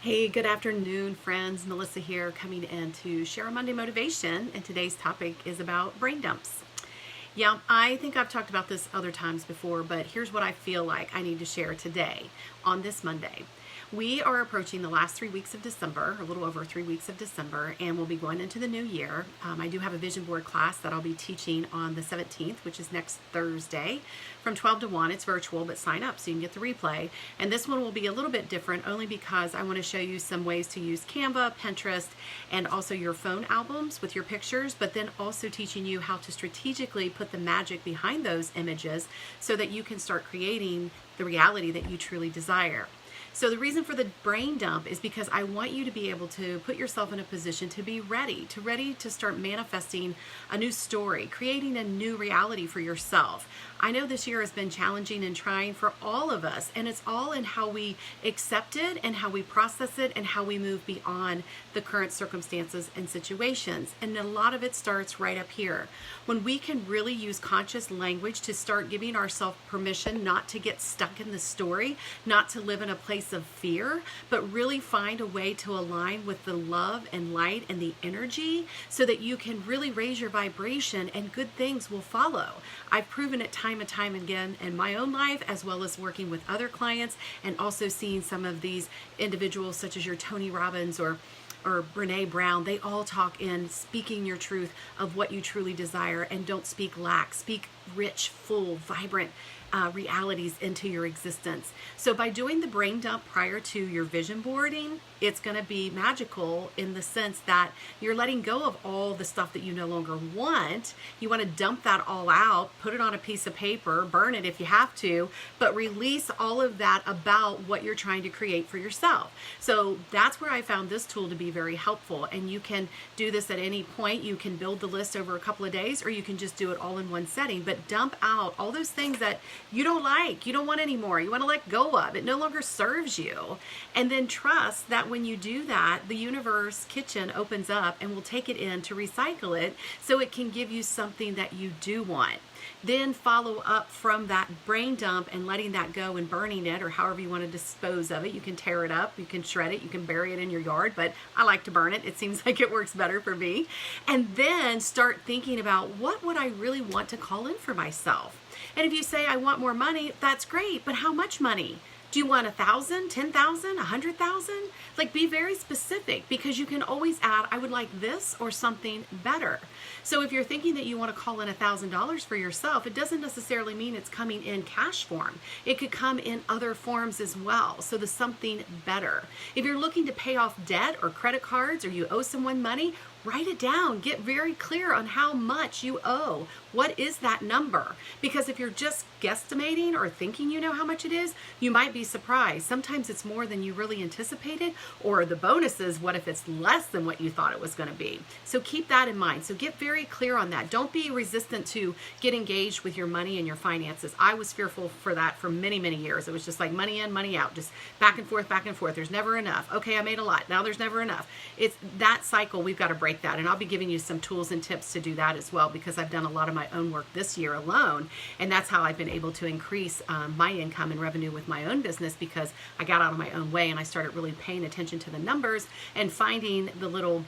Hey, good afternoon, friends. Melissa here, coming in to share a Monday motivation, and today's topic is about brain dumps. Yeah, I think I've talked about this other times before, but here's what I feel like I need to share today on this Monday. We are approaching the last 3 weeks of December, a little over 3 weeks of December, and we'll be going into the new year. I do have a vision board class that I'll be teaching on the 17th, which is next Thursday, from 12 to 1. It's virtual, but sign up so you can get the replay. And this one will be a little bit different only because I want to show you some ways to use Canva, Pinterest, and also your phone albums with your pictures, but then also teaching you how to strategically put the magic behind those images so that you can start creating the reality that you truly desire. So the reason for the brain dump is because I want you to be able to put yourself in a position to be ready to start manifesting a new story, creating a new reality for yourself. I know this year has been challenging and trying for all of us, and it's all in how we accept it and how we process it and how we move beyond the current circumstances and situations. And a lot of it starts right up here. When we can really use conscious language to start giving ourselves permission not to get stuck in the story, not to live in a place of fear, but really find a way to align with the love and light and the energy so that you can really raise your vibration and good things will follow. I've proven it time and time again in my own life, as well as working with other clients and also seeing some of these individuals such as your Tony Robbins or Brene Brown. They all talk in speaking your truth of what you truly desire, and don't speak lack. Speak rich, full, vibrant realities into your existence. So by doing the brain dump prior to your vision boarding, it's going to be magical in the sense that you're letting go of all the stuff that you no longer want. You want to dump that all out, put it on a piece of paper, burn it if you have to, but release all of that about what you're trying to create for yourself. So that's where I found this tool to be very helpful. And you can do this at any point. You can build the list over a couple of days, or you can just do it all in one setting, but dump out all those things that you don't like, you don't want anymore, you want to let go of. It no longer serves you. And then trust that when you do that, the universe kitchen opens up and will take it in to recycle it so it can give you something that you do want. Then follow up from that brain dump and letting that go and burning it, or however you want to dispose of it. You can tear it up, you can shred it, you can bury it in your yard, but I like to burn it. It seems like it works better for me. And then start thinking about, what would I really want to call in for myself? And if you say, I want more money, that's great, but how much money? Do you want 1,000, 10,000, 100,000? Like, be very specific, because you can always add, I would like this or something better. So if you're thinking that you want to call in $1,000 for yourself, it doesn't necessarily mean it's coming in cash form. It could come in other forms as well. So the something better. If you're looking to pay off debt or credit cards, or you owe someone money, write it down. Get very clear on how much you owe. What is that number? Because if you're just guesstimating or thinking you know how much it is, you might be surprised. Sometimes it's more than you really anticipated, or the bonus is, what if it's less than what you thought it was going to be? So keep that in mind. So get very clear on that. Don't be resistant to get engaged with your money and your finances. I was fearful for that for many, many years. It was just like money in, money out, just back and forth, back and forth. There's never enough. Okay, I made a lot. Now there's never enough. It's that cycle. We've got to break that. And I'll be giving you some tools and tips to do that as well, because I've done a lot of my own work this year alone. And that's how I've been able to increase my income and revenue with my own business, because I got out of my own way and I started really paying attention to the numbers and finding the little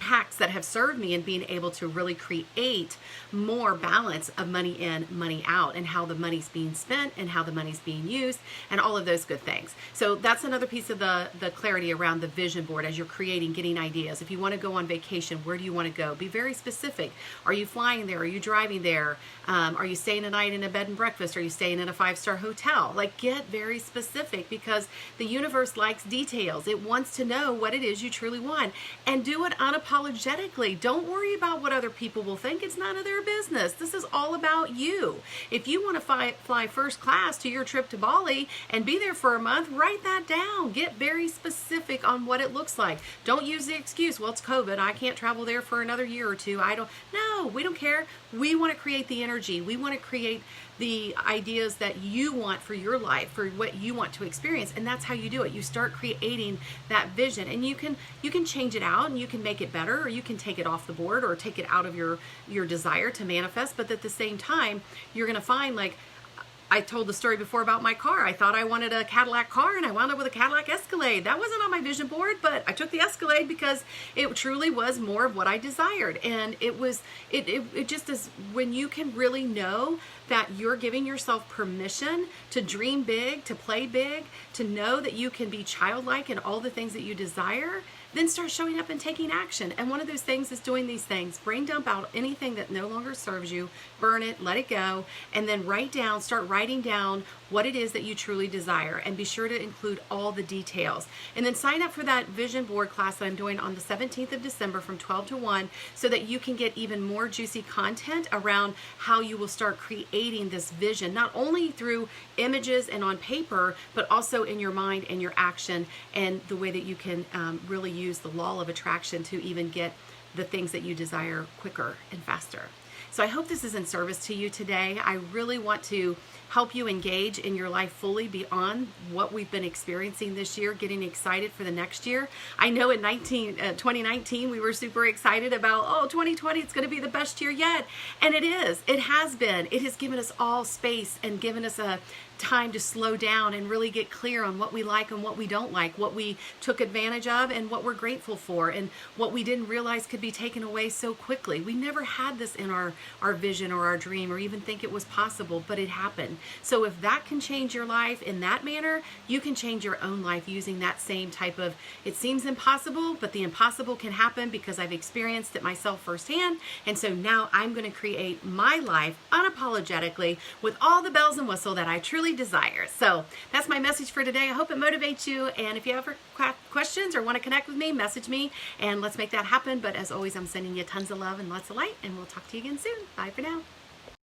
hacks that have served me in being able to really create more balance of money in, money out, and how the money's being spent and how the money's being used and all of those good things. So that's another piece of the clarity around the vision board as you're creating, getting ideas. If you want to go on vacation, where do you want to go? Be very specific. Are you flying there? Are you driving there? Are you staying a night in a bed and breakfast? Are you staying in a 5-star hotel? Like, get very specific, because the universe likes details. It wants to know what it is you truly want, and do it unapologetically. Don't worry about what other people will think. It's none of their business. This is all about you. If you want to fly first class to your trip to Bali and be there for a month, write that down. Get very specific on what it looks like. Don't use the excuse, well, it's COVID, I can't travel there for another year or two. No, we don't care. We want to create the energy. We want to create the ideas that you want for your life, for what you want to experience, and that's how you do it. You start creating that vision, and you can change it out, and you can make it better, or you can take it off the board, or take it out of your desire to manifest. But at the same time, you're going to find, like, I told the story before about my car. I thought I wanted a Cadillac car and I wound up with a Cadillac Escalade. That wasn't on my vision board, but I took the Escalade because it truly was more of what I desired. And it just is when you can really know that you're giving yourself permission to dream big, to play big, to know that you can be childlike in all the things that you desire, then start showing up and taking action. And one of those things is doing these things. Brain dump out anything that no longer serves you, burn it, let it go, and then start writing down what it is that you truly desire, and be sure to include all the details. And then sign up for that vision board class that I'm doing on the 17th of December from 12 to 1 so that you can get even more juicy content around how you will start creating this vision, not only through images and on paper, but also in your mind and your action, and the way that you can really use the law of attraction to even get the things that you desire quicker and faster. So I hope this is in service to you today. I really want to help you engage in your life fully beyond what we've been experiencing this year, getting excited for the next year. I know in 2019, we were super excited about, 2020, it's going to be the best year yet. And it is. It has been. It has given us all space and given us a time to slow down and really get clear on what we like and what we don't like, what we took advantage of and what we're grateful for, and what we didn't realize could be taken away so quickly. We never had this in our vision or our dream or even think it was possible, but it happened. So if that can change your life in that manner, you can change your own life using that same type of, it seems impossible, but the impossible can happen because I've experienced it myself firsthand. And so now I'm going to create my life unapologetically with all the bells and whistles that I truly desire. So that's my message for today. I hope it motivates you. And if you ever questions or want to connect with me, message me and let's make that happen. But as always, I'm sending you tons of love and lots of light, and we'll talk to you again soon. Bye for now.